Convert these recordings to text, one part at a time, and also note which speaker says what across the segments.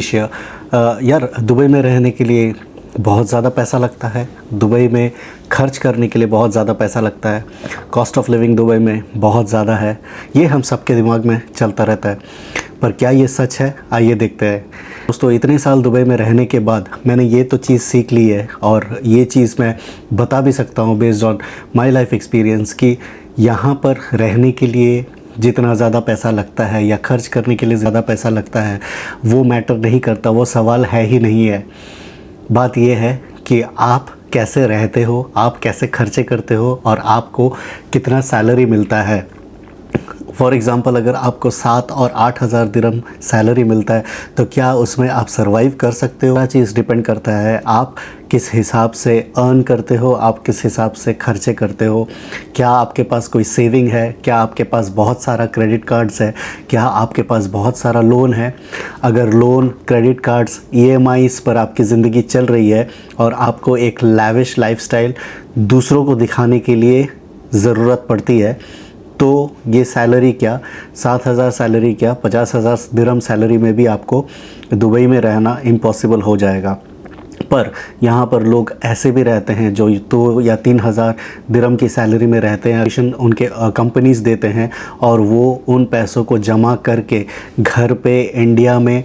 Speaker 1: Asia यार Dubai में रहने के लिए बहुत ज़्यादा पैसा लगता है। दुबई में खर्च करने के लिए बहुत ज़्यादा पैसा लगता है। कॉस्ट ऑफ लिविंग दुबई में बहुत ज़्यादा है। ये हम सबके दिमाग में चलता रहता है, पर क्या ये सच है? आइए देखते हैं। दोस्तों, इतने साल दुबई में रहने के बाद मैंने ये तो चीज़ सीख ली है और ये चीज़ मैं बता भी सकता हूँ based on my life experience कि यहाँ पर रहने के लिए जितना ज़्यादा पैसा लगता है या खर्च करने के लिए ज़्यादा पैसा लगता है वो मैटर नहीं करता, वो सवाल है ही नहीं है। बात ये है कि आप कैसे रहते हो, आप कैसे खर्चे करते हो और आपको कितना सैलरी मिलता है। फॉर एग्ज़ाम्पल, अगर आपको 7 और 8 हज़ार दिरहम सैलरी मिलता है तो क्या उसमें आप सर्वाइव कर सकते हो? क्या चीज़ डिपेंड करता है आप किस हिसाब से अर्न करते हो, आप किस हिसाब से खर्चे करते हो। क्या आपके पास कोई सेविंग है? क्या आपके पास बहुत सारा क्रेडिट कार्ड्स है? क्या आपके पास बहुत सारा लोन है? अगर लोन, क्रेडिट कार्ड्स, EMIs पर आपकी ज़िंदगी चल रही है और आपको एक लैविश लाइफस्टाइल दूसरों को दिखाने के लिए ज़रूरत पड़ती है, तो ये सैलरी क्या, 7,000 सैलरी क्या, 50,000 दिरहम सैलरी में भी आपको दुबई में रहना इम्पॉसिबल हो जाएगा। पर यहाँ पर लोग ऐसे भी रहते हैं जो 2 या 3,000 दिरहम की सैलरी में रहते हैं। उनके कंपनीज़ देते हैं और वो उन पैसों को जमा करके घर पे इंडिया में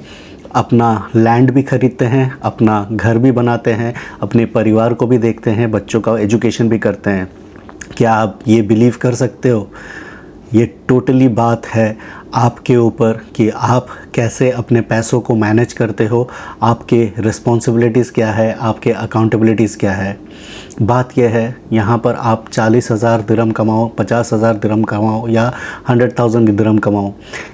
Speaker 1: अपना लैंड भी ख़रीदते हैं, अपना घर भी बनाते हैं, अपने परिवार को भी देखते हैं, बच्चों का एजुकेशन भी करते हैं। क्या आप ये बिलीव कर सकते हो? ये टोटली बात है आपके ऊपर कि आप कैसे अपने पैसों को मैनेज करते हो, आपके रिस्पॉन्सिबिलिटीज़ क्या है, आपके अकाउंटेबिलिटीज़ क्या है। बात यह है, यहाँ पर आप 40,000 दिरहम कमाओ, 50,000 दिरहम कमाओ या 100,000 दिरहम कमाओ,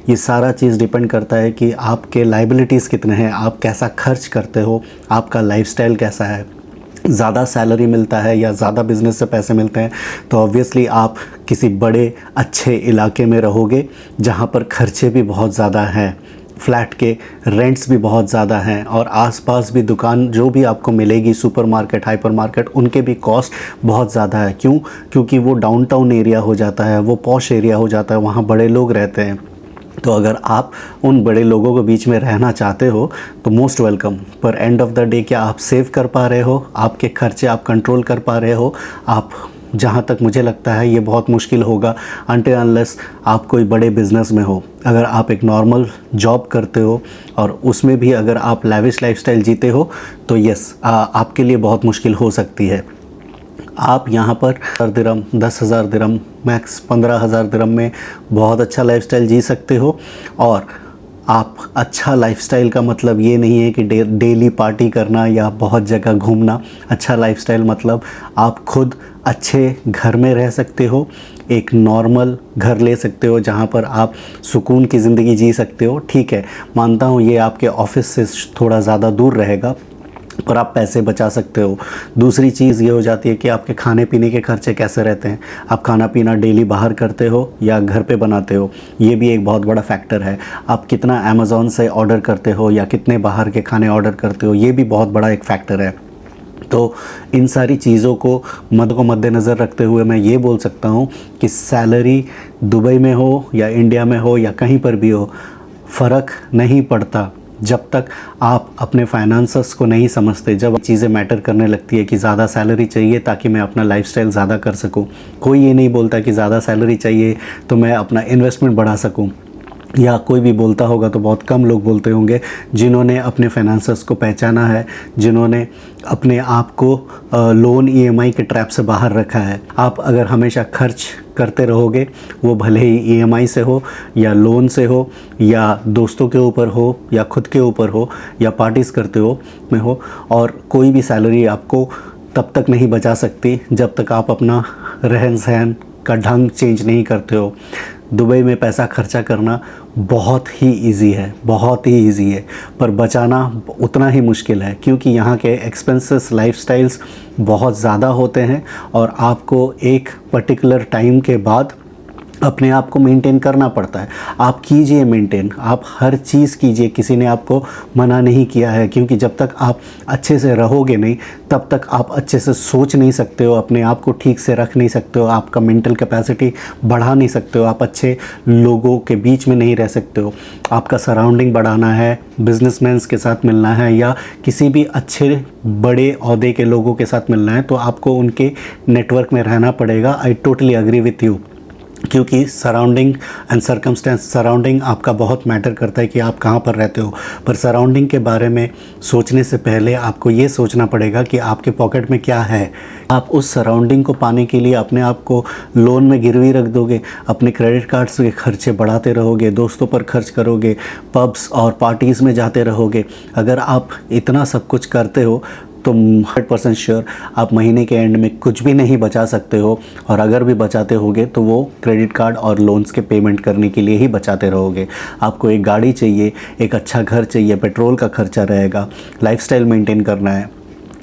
Speaker 1: ये सारा चीज़ डिपेंड करता है कि आपके लाइबिलिटीज़ कितने हैं, आप कैसा खर्च करते हो, आपका लाइफस्टाइल कैसा है। ज़्यादा सैलरी मिलता है या ज़्यादा बिज़नेस से पैसे मिलते हैं तो ऑब्वियसली आप किसी बड़े अच्छे इलाके में रहोगे जहाँ पर खर्चे भी बहुत ज़्यादा हैं, फ्लैट के रेंट्स भी बहुत ज़्यादा हैं और आसपास भी दुकान जो भी आपको मिलेगी, सुपरमार्केट, हाइपरमार्केट, उनके भी कॉस्ट बहुत ज़्यादा है। क्यों? क्योंकि वो डाउनटाउन एरिया हो जाता है, वो पॉश एरिया हो जाता है, वहाँ बड़े लोग रहते हैं। तो अगर आप उन बड़े लोगों के बीच में रहना चाहते हो तो मोस्ट वेलकम। पर एंड ऑफ द डे क्या आप सेव कर पा रहे हो? आपके खर्चे आप कंट्रोल कर पा रहे हो? आप, जहाँ तक मुझे लगता है ये बहुत मुश्किल होगा अनटिल अनलेस आप कोई बड़े बिज़नेस में हो। अगर आप एक नॉर्मल जॉब करते हो और उसमें भी अगर आप लैविश लाइफस्टाइल जीते हो तो यस, आपके लिए बहुत मुश्किल हो सकती है। आप यहाँ पर 10,000 दिरहम, मैक्स 15,000 दिरहम में बहुत अच्छा लाइफस्टाइल जी सकते हो। और आप अच्छा लाइफस्टाइल का मतलब ये नहीं है कि डेली पार्टी करना या बहुत जगह घूमना। अच्छा लाइफस्टाइल मतलब आप खुद अच्छे घर में रह सकते हो, एक नॉर्मल घर ले सकते हो जहाँ पर आप सुकून की ज़िंदगी जी सकते हो। ठीक है, मानता हूँ ये आपके ऑफिस से थोड़ा ज़्यादा दूर रहेगा पर आप पैसे बचा सकते हो। दूसरी चीज़ ये हो जाती है कि आपके खाने पीने के खर्चे कैसे रहते हैं। आप खाना पीना डेली बाहर करते हो या घर पे बनाते हो, ये भी एक बहुत बड़ा फैक्टर है। आप कितना अमेज़ॉन से ऑर्डर करते हो या कितने बाहर के खाने ऑर्डर करते हो, ये भी बहुत बड़ा एक फैक्टर है। तो इन सारी चीज़ों को मद्देनज़र रखते हुए मैं ये बोल सकता हूँ कि सैलरी दुबई में हो या इंडिया में हो या कहीं पर भी हो, फ़र्क नहीं पड़ता जब तक आप अपने फाइनेंसेस को नहीं समझते। जब चीज़ें मैटर करने लगती है कि ज़्यादा सैलरी चाहिए ताकि मैं अपना लाइफस्टाइल ज़्यादा कर सकूं। कोई ये नहीं बोलता कि ज़्यादा सैलरी चाहिए तो मैं अपना इन्वेस्टमेंट बढ़ा सकूं, या कोई भी बोलता होगा तो बहुत कम लोग बोलते होंगे जिन्होंने अपने फाइनेंसेस को पहचाना है, जिन्होंने अपने आप को लोन, EMI के ट्रैप से बाहर रखा है। आप अगर हमेशा खर्च करते रहोगे, वो भले ही EMI से हो या लोन से हो या दोस्तों के ऊपर हो या खुद के ऊपर हो या पार्टीज़ करते हो में हो, और कोई भी सैलरी आपको तब तक नहीं बचा सकती जब तक आप अपना रहन सहन का ढंग चेंज नहीं करते हो। दुबई में पैसा खर्चा करना बहुत ही इजी है, बहुत ही इजी है, पर बचाना उतना ही मुश्किल है क्योंकि यहाँ के एक्सपेंसेस, लाइफस्टाइल्स बहुत ज़्यादा होते हैं और आपको एक पर्टिकुलर टाइम के बाद अपने आप को मेंटेन करना पड़ता है। आप कीजिए मेंटेन, आप हर चीज़ कीजिए, किसी ने आपको मना नहीं किया है, क्योंकि जब तक आप अच्छे से रहोगे नहीं तब तक आप अच्छे से सोच नहीं सकते हो, अपने आप को ठीक से रख नहीं सकते हो, आपका मेंटल कैपेसिटी बढ़ा नहीं सकते हो, आप अच्छे लोगों के बीच में नहीं रह सकते हो। आपका सराउंडिंग बढ़ाना है, बिजनेसमैन्स के साथ मिलना है या किसी भी अच्छे बड़े ओहदे के लोगों के साथ मिलना है, तो आपको उनके नेटवर्क में रहना पड़ेगा। I totally agree with you, क्योंकि सराउंडिंग एंड सर्कमस्टेंस, सराउंडिंग आपका बहुत मैटर करता है कि आप कहाँ पर रहते हो। पर सराउंडिंग के बारे में सोचने से पहले आपको ये सोचना पड़ेगा कि आपके पॉकेट में क्या है। आप उस सराउंडिंग को पाने के लिए अपने आप को लोन में गिरवी रख दोगे, अपने क्रेडिट कार्ड्स के खर्चे बढ़ाते रहोगे, दोस्तों पर खर्च करोगे, पब्स और पार्टीज़ में जाते रहोगे। अगर आप इतना सब कुछ करते हो तो 100% श्योर आप महीने के एंड में कुछ भी नहीं बचा सकते हो, और अगर भी बचाते होगे तो वो क्रेडिट कार्ड और लोन्स के पेमेंट करने के लिए ही बचाते रहोगे। आपको एक गाड़ी चाहिए, एक अच्छा घर चाहिए, पेट्रोल का खर्चा रहेगा, लाइफस्टाइल मेंटेन करना है,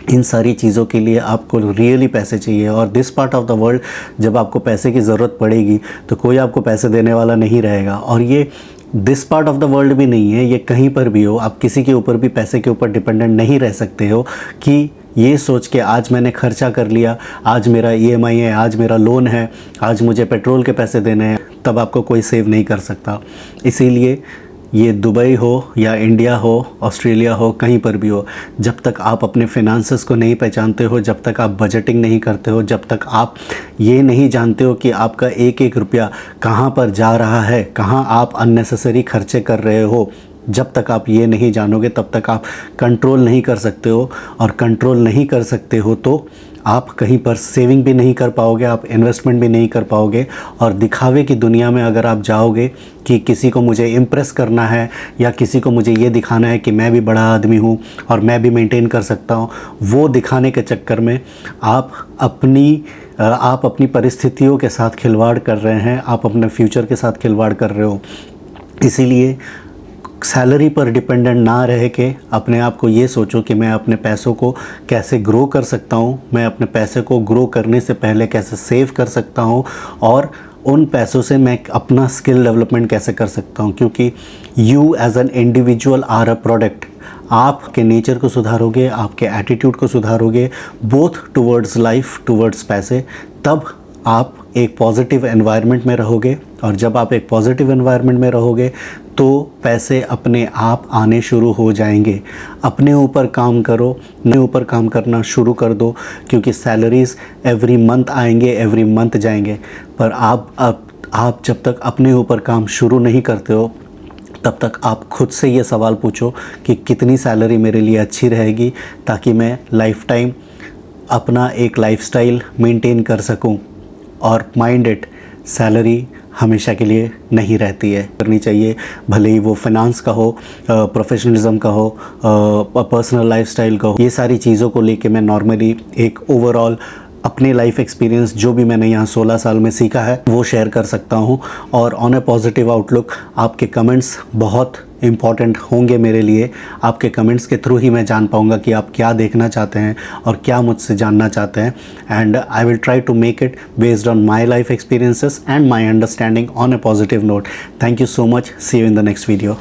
Speaker 1: इन सारी चीज़ों के लिए आपको रियली पैसे चाहिए। और this part of the world जब आपको पैसे की ज़रूरत पड़ेगी तो कोई आपको पैसे देने वाला नहीं रहेगा। और ये this part of the world भी नहीं है, ये कहीं पर भी हो, आप किसी के ऊपर भी पैसे के ऊपर डिपेंडेंट नहीं रह सकते हो कि ये सोच के आज मैंने खर्चा कर लिया, आज मेरा EMI है, आज मेरा लोन है, आज मुझे पेट्रोल के पैसे देने हैं, तब आपको कोई सेव नहीं कर सकता। इसीलिए ये दुबई हो या इंडिया हो, ऑस्ट्रेलिया हो, कहीं पर भी हो, जब तक आप अपने फिनांसेस को नहीं पहचानते हो, जब तक आप बजटिंग नहीं करते हो, जब तक आप ये नहीं जानते हो कि आपका एक एक रुपया कहाँ पर जा रहा है, कहाँ आप अननेसेसरी खर्चे कर रहे हो, जब तक आप ये नहीं जानोगे तब तक आप कंट्रोल नहीं कर सकते हो। और कंट्रोल नहीं कर सकते हो तो आप कहीं पर सेविंग भी नहीं कर पाओगे, आप इन्वेस्टमेंट भी नहीं कर पाओगे। और दिखावे की दुनिया में अगर आप जाओगे कि किसी को मुझे इम्प्रेस करना है या किसी को मुझे ये दिखाना है कि मैं भी बड़ा आदमी हूँ और मैं भी मेंटेन कर सकता हूँ, वो दिखाने के चक्कर में आप अपनी परिस्थितियों के साथ खिलवाड़ कर रहे हैं, आप अपने फ्यूचर के साथ खिलवाड़ कर रहे हो। इसीलिए सैलरी पर डिपेंडेंट ना रह के अपने आप को ये सोचो कि मैं अपने पैसों को कैसे ग्रो कर सकता हूँ, मैं अपने पैसे को ग्रो करने से पहले कैसे सेव कर सकता हूँ, और उन पैसों से मैं अपना स्किल डेवलपमेंट कैसे कर सकता हूँ। क्योंकि you as an individual are a product. आपके नेचर को सुधारोगे, आपके एटीट्यूड को सुधारोगे, बोथ टुवर्ड्स लाइफ, टुवर्ड्स पैसे, तब आप एक पॉजिटिव एनवायरनमेंट में रहोगे। और जब आप एक पॉजिटिव एनवायरनमेंट में रहोगे तो पैसे अपने आप आने शुरू हो जाएंगे। अपने ऊपर काम करो, अपने ऊपर काम करना शुरू कर दो, क्योंकि सैलरीज़ एवरी मंथ आएंगे, एवरी मंथ जाएंगे। पर आप जब तक अपने ऊपर काम शुरू नहीं करते हो तब तक आप खुद से ये सवाल पूछो कि कितनी सैलरी मेरे लिए अच्छी रहेगी, ताकि मैं लाइफ टाइम अपना एक लाइफस्टाइल मेंटेन कर सकूं। और माइंड इट, सैलरी हमेशा के लिए नहीं रहती है, करनी चाहिए, भले ही वो फाइनेंस का हो, प्रोफेशनलिज्म का हो, पर्सनल लाइफस्टाइल का हो। ये सारी चीज़ों को लेके मैं नॉर्मली एक ओवरऑल अपने लाइफ एक्सपीरियंस जो भी मैंने यहाँ 16 साल में सीखा है वो शेयर कर सकता हूँ। और ऑन ए पॉजिटिव आउटलुक, आपके कमेंट्स बहुत इम्पॉर्टेंट होंगे मेरे लिए। आपके कमेंट्स के थ्रू ही मैं जान पाऊँगा कि आप क्या देखना चाहते हैं और क्या मुझसे जानना चाहते हैं। And I will try to make it based on my life experiences and my understanding on a positive note. Thank you so much. See you in the next video.